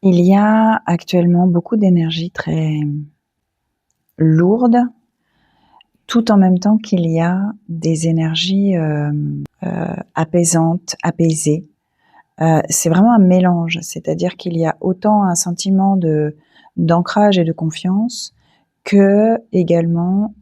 Il y a actuellement beaucoup d'énergie très lourde, tout en même temps qu'il y a des énergies apaisantes, apaisées. C'est vraiment un mélange, c'est-à-dire qu'il y a autant un sentiment d'ancrage et de confiance que également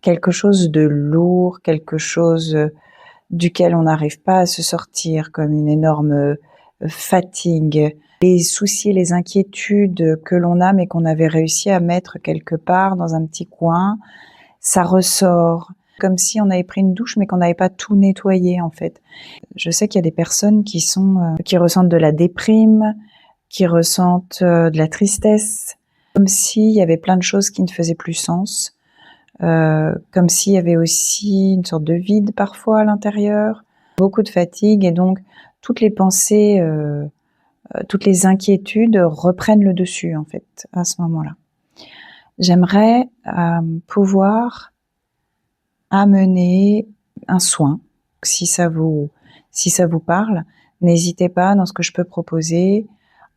quelque chose de lourd, quelque chose duquel on n'arrive pas à se sortir, comme une énorme fatigue, les soucis, les inquiétudes que l'on a mais qu'on avait réussi à mettre quelque part dans un petit coin, ça ressort comme si on avait pris une douche mais qu'on n'avait pas tout nettoyé en fait. Je sais qu'il y a des personnes qui ressentent de la déprime, qui ressentent de la tristesse, comme s'il y avait plein de choses qui ne faisaient plus sens, comme s'il y avait aussi une sorte de vide parfois à l'intérieur, beaucoup de fatigue et donc toutes les pensées, toutes les inquiétudes reprennent le dessus en fait à ce moment-là. J'aimerais pouvoir amener un soin. Si ça vous parle, n'hésitez pas dans ce que je peux proposer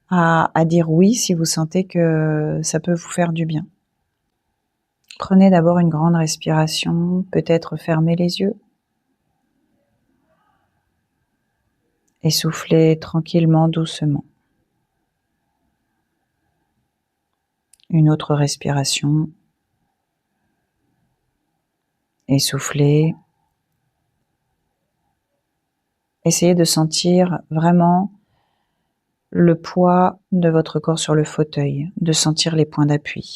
à dire oui si vous sentez que ça peut vous faire du bien. Prenez d'abord une grande respiration, peut-être fermez les yeux. Et soufflez tranquillement, doucement. Une autre respiration. Et soufflez. Essayez de sentir vraiment le poids de votre corps sur le fauteuil, de sentir les points d'appui.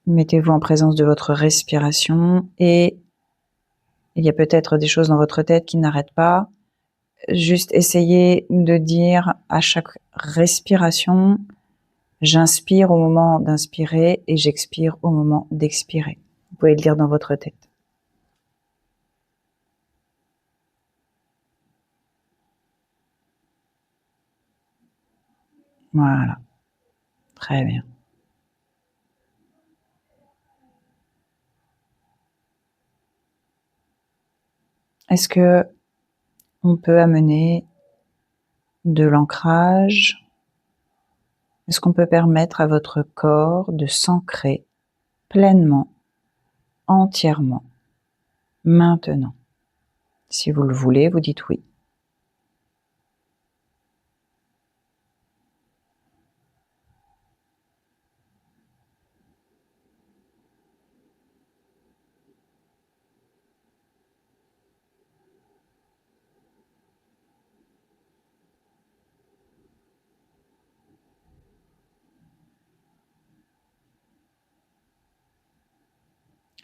Mettez-vous en présence de votre respiration et il y a peut-être des choses dans votre tête qui n'arrêtent pas. Juste essayez de dire à chaque respiration, j'inspire au moment d'inspirer et j'expire au moment d'expirer. Vous pouvez le dire dans votre tête. Voilà, très bien. Est-ce que on peut amener de l'ancrage? Est-ce qu'on peut permettre à votre corps de s'ancrer pleinement, entièrement, maintenant? Si vous le voulez, vous dites oui.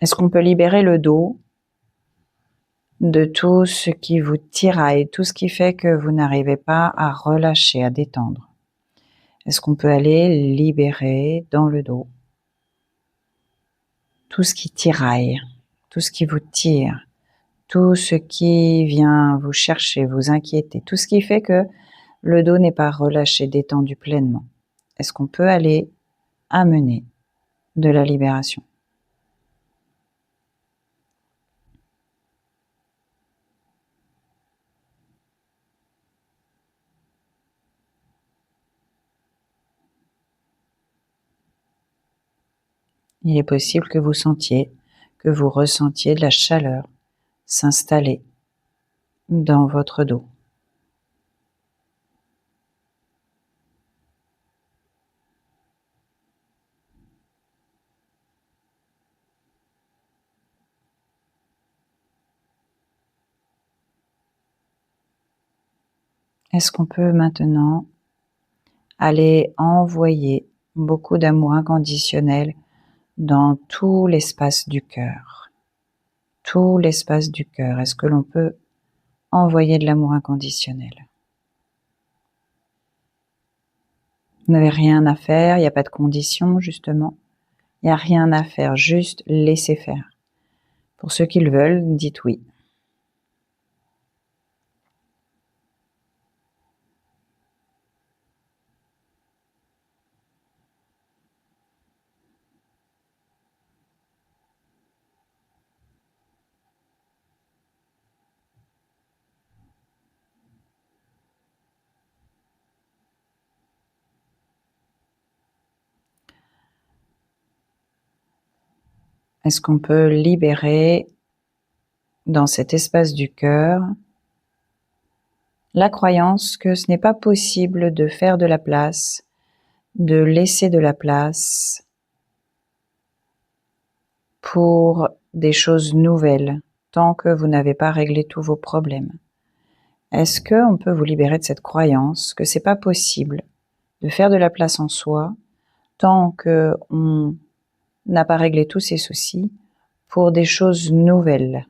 Est-ce qu'on peut libérer le dos de tout ce qui vous tiraille, tout ce qui fait que vous n'arrivez pas à relâcher, à détendre? Est-ce qu'on peut aller libérer dans le dos tout ce qui tiraille, tout ce qui vous tire, tout ce qui vient vous chercher, vous inquiéter, tout ce qui fait que le dos n'est pas relâché, détendu pleinement? Est-ce qu'on peut aller amener de la libération? Il est possible que vous ressentiez de la chaleur s'installer dans votre dos. Est-ce qu'on peut maintenant aller envoyer beaucoup d'amour inconditionnel dans tout l'espace du cœur? Tout l'espace du cœur, est-ce que l'on peut envoyer de l'amour inconditionnel? Vous n'avez rien à faire, il n'y a pas de condition justement. Il n'y a rien à faire, juste laissez faire. Pour ceux qui le veulent, dites oui. Est-ce qu'on peut libérer dans cet espace du cœur la croyance que ce n'est pas possible de faire de la place, de laisser de la place pour des choses nouvelles tant que vous n'avez pas réglé tous vos problèmes? Est-ce qu'on peut vous libérer de cette croyance que c'est pas possible de faire de la place en soi tant qu'on n'a pas réglé tous ses soucis pour des choses nouvelles?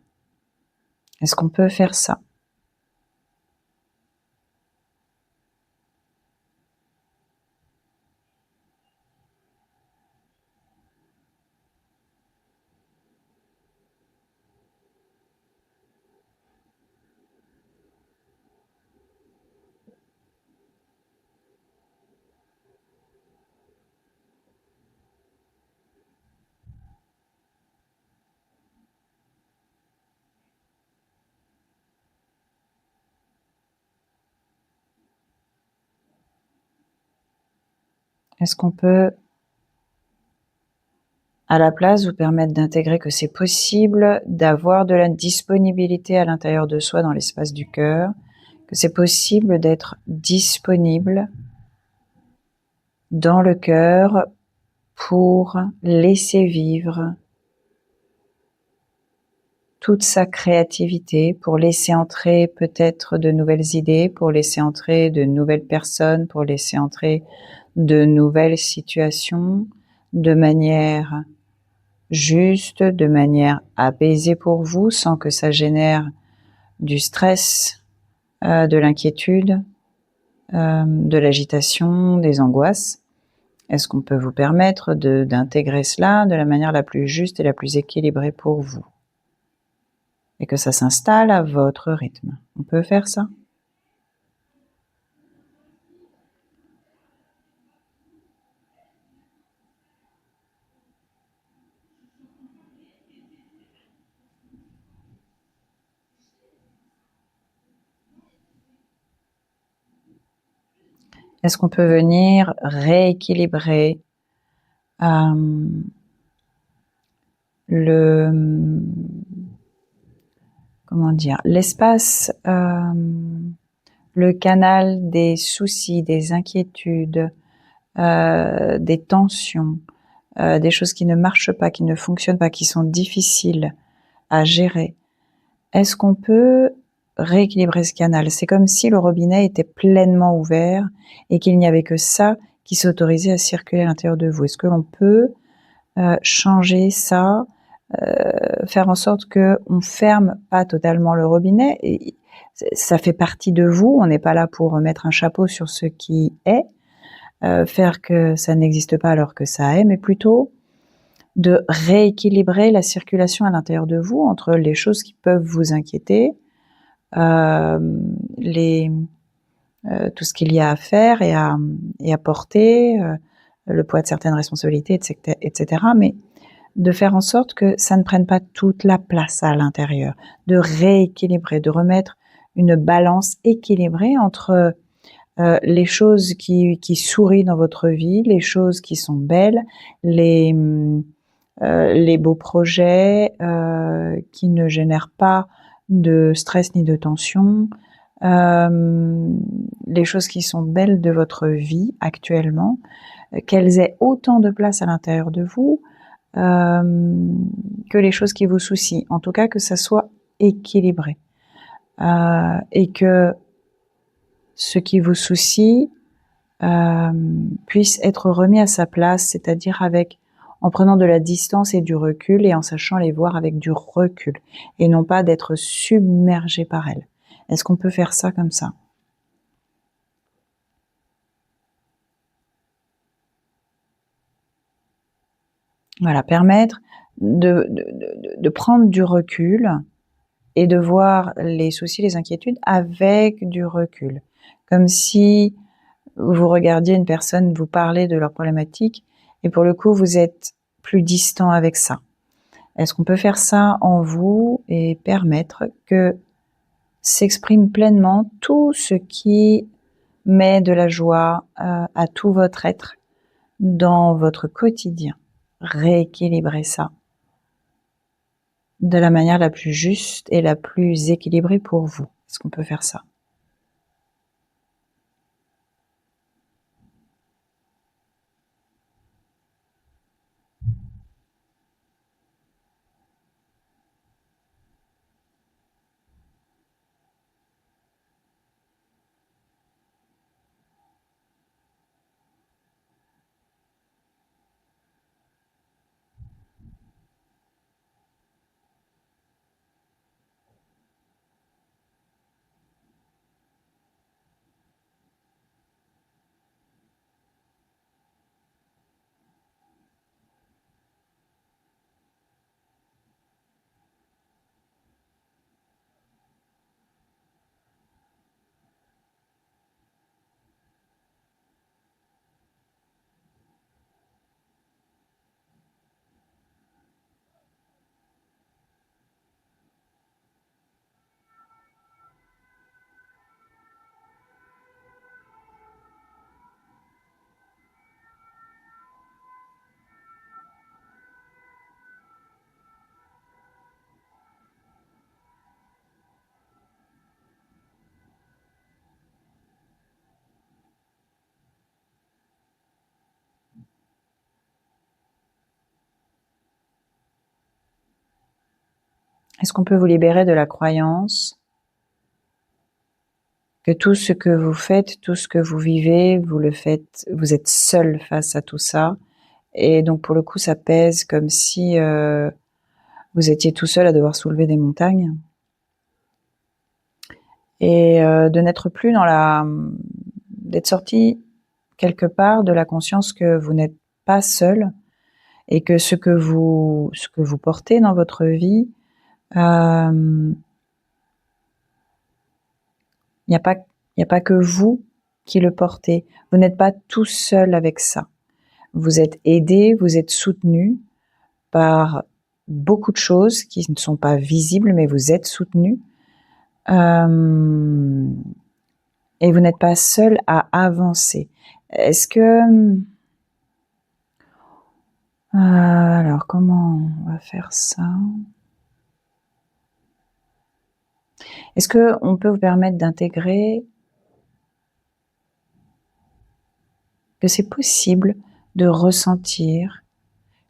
Est-ce qu'on peut faire ça? Est-ce qu'on peut, à la place, vous permettre d'intégrer que c'est possible d'avoir de la disponibilité à l'intérieur de soi dans l'espace du cœur, que c'est possible d'être disponible dans le cœur pour laisser vivre toute sa créativité, pour laisser entrer peut-être de nouvelles idées, pour laisser entrer de nouvelles personnes, pour laisser entrer de nouvelles situations de manière juste, de manière apaisée pour vous, sans que ça génère du stress, de l'inquiétude, de l'agitation, des angoisses. Est-ce qu'on peut vous permettre d'intégrer cela de la manière la plus juste et la plus équilibrée pour vous? Et que ça s'installe à votre rythme. On peut faire ça? Est-ce qu'on peut venir rééquilibrer l'espace, le canal des soucis, des inquiétudes, des tensions, des choses qui ne marchent pas, qui ne fonctionnent pas, qui sont difficiles à gérer? Est-ce qu'on peut rééquilibrer ce canal? C'est comme si le robinet était pleinement ouvert et qu'il n'y avait que ça qui s'autorisait à circuler à l'intérieur de vous. Est-ce que l'on peut changer ça, faire en sorte qu'on ferme pas totalement le robinet? Et ça fait partie de vous, on n'est pas là pour mettre un chapeau sur ce qui est, faire que ça n'existe pas alors que ça est, mais plutôt de rééquilibrer la circulation à l'intérieur de vous entre les choses qui peuvent vous inquiéter, tout ce qu'il y a à faire et à porter, le poids de certaines responsabilités, etc. Mais de faire en sorte que ça ne prenne pas toute la place à l'intérieur, de rééquilibrer, de remettre une balance équilibrée entre les choses qui sourient dans votre vie, les choses qui sont belles, les beaux projets qui ne génèrent pas de stress ni de tension, les choses qui sont belles de votre vie actuellement, qu'elles aient autant de place à l'intérieur de vous que les choses qui vous soucient. En tout cas, que ça soit équilibré. Et que ce qui vous soucie puisse être remis à sa place, c'est-à-dire en prenant de la distance et du recul et en sachant les voir avec du recul et non pas d'être submergé par elles. Est-ce qu'on peut faire ça comme ça? Voilà, permettre de prendre du recul et de voir les soucis, les inquiétudes avec du recul. Comme si vous regardiez une personne vous parler de leurs problématiques et pour le coup, vous êtes plus distant avec ça. Est-ce qu'on peut faire ça en vous et permettre que s'exprime pleinement tout ce qui met de la joie à tout votre être dans votre quotidien? Rééquilibrer ça de la manière la plus juste et la plus équilibrée pour vous. Est-ce qu'on peut faire ça? Est-ce qu'on peut vous libérer de la croyance que tout ce que vous faites, tout ce que vous vivez, vous le faites, vous êtes seul face à tout ça, et donc pour le coup ça pèse comme si vous étiez tout seul à devoir soulever des montagnes, et de n'être plus d'être sorti quelque part de la conscience que vous n'êtes pas seul, et que ce que vous portez dans votre vie, il n'y a pas que vous qui le portez. Vous n'êtes pas tout seul avec ça. Vous êtes aidé, vous êtes soutenu par beaucoup de choses qui ne sont pas visibles, mais vous êtes soutenu. Et vous n'êtes pas seul à avancer. Est-ce que... alors, comment on va faire ça? Est-ce qu'on peut vous permettre d'intégrer que c'est possible de ressentir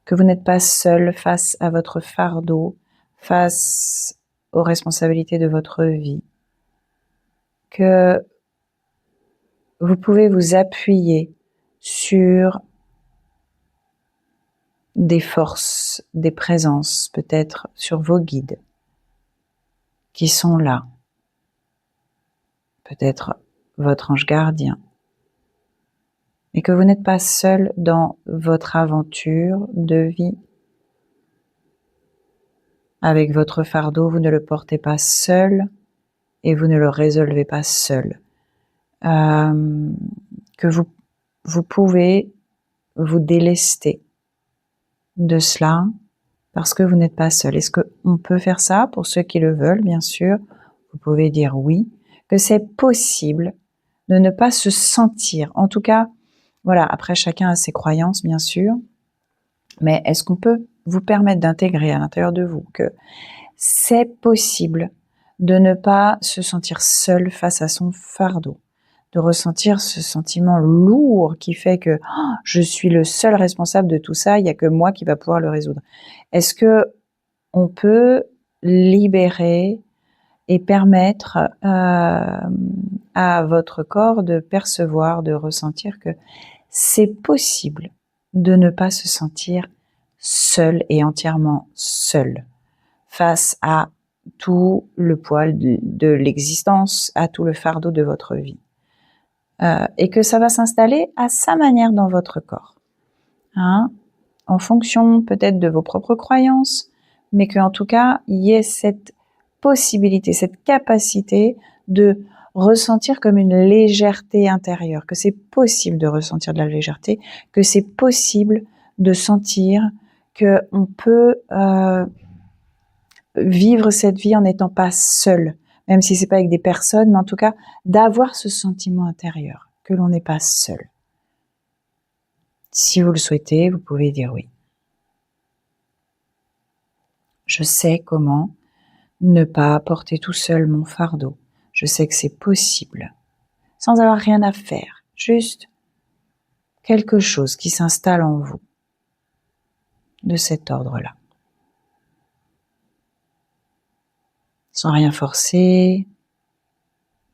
que vous n'êtes pas seul face à votre fardeau, face aux responsabilités de votre vie, que vous pouvez vous appuyer sur des forces, des présences, peut-être sur vos guides qui sont là, peut-être votre ange gardien, et que vous n'êtes pas seul dans votre aventure de vie. Avec votre fardeau, vous ne le portez pas seul et vous ne le résolvez pas seul. Que vous pouvez vous délester de cela parce que vous n'êtes pas seul. Est-ce qu'on peut faire ça? Pour ceux qui le veulent, bien sûr, vous pouvez dire oui, que c'est possible de ne pas se sentir, en tout cas, voilà, après chacun a ses croyances, bien sûr, mais est-ce qu'on peut vous permettre d'intégrer à l'intérieur de vous que c'est possible de ne pas se sentir seul face à son fardeau, de ressentir ce sentiment lourd qui fait que je suis le seul responsable de tout ça, il n'y a que moi qui va pouvoir le résoudre. Est-ce que on peut libérer et permettre à votre corps de percevoir, de ressentir que c'est possible de ne pas se sentir seul et entièrement seul face à tout le poids de l'existence, à tout le fardeau de votre vie. Et que ça va s'installer à sa manière dans votre corps. En fonction peut-être de vos propres croyances, mais qu'en tout cas, il y ait cette possibilité, cette capacité de ressentir comme une légèreté intérieure, que c'est possible de ressentir de la légèreté, que c'est possible de sentir qu'on peut vivre cette vie en n'étant pas seul, même si c'est pas avec des personnes, mais en tout cas d'avoir ce sentiment intérieur, que l'on n'est pas seul. Si vous le souhaitez, vous pouvez dire oui. Je sais comment ne pas porter tout seul mon fardeau. Je sais que c'est possible, sans avoir rien à faire, juste quelque chose qui s'installe en vous de cet ordre-là. Sans rien forcer,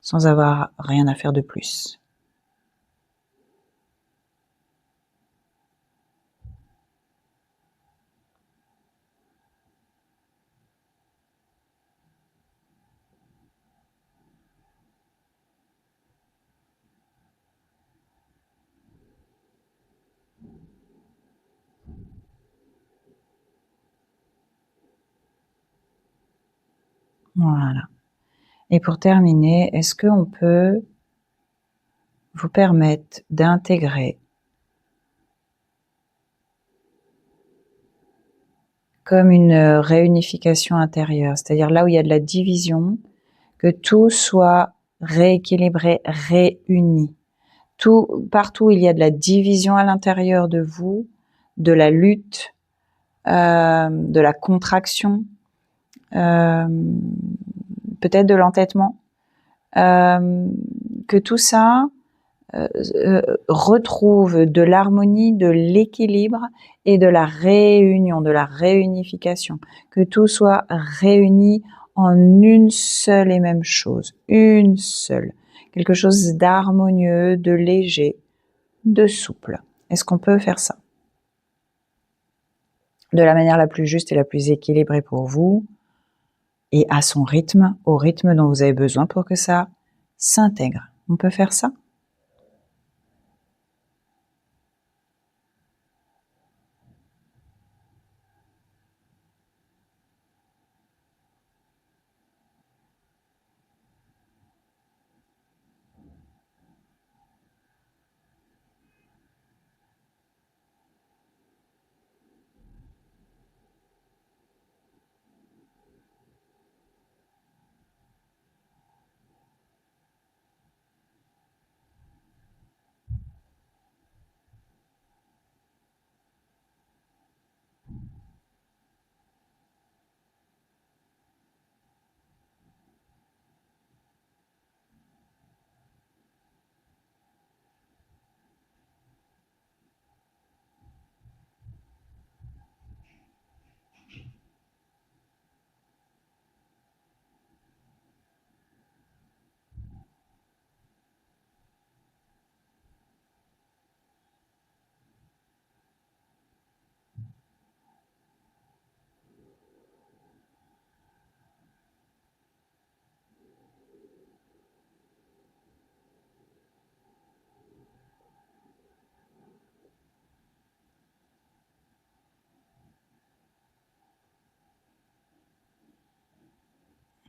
sans avoir rien à faire de plus. Voilà. Et pour terminer, est-ce qu'on peut vous permettre d'intégrer comme une réunification intérieure, c'est-à-dire là où il y a de la division, que tout soit rééquilibré, réuni. Partout où il y a de la division à l'intérieur de vous, de la lutte, de la contraction, peut-être de l'entêtement, que tout ça retrouve de l'harmonie, de l'équilibre et de la réunion, de la réunification, que tout soit réuni en une seule et même chose, une seule, quelque chose d'harmonieux, de léger, de souple. Est-ce qu'on peut faire ça de la manière la plus juste et la plus équilibrée pour vous et à son rythme, au rythme dont vous avez besoin pour que ça s'intègre? On peut faire ça?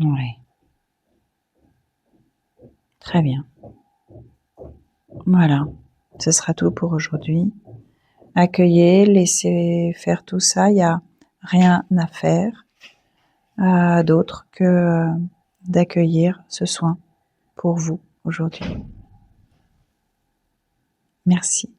Oui. Très bien. Voilà. Ce sera tout pour aujourd'hui. Accueillez, laissez faire tout ça. Il n'y a rien à faire d'autre que d'accueillir ce soin pour vous aujourd'hui. Merci.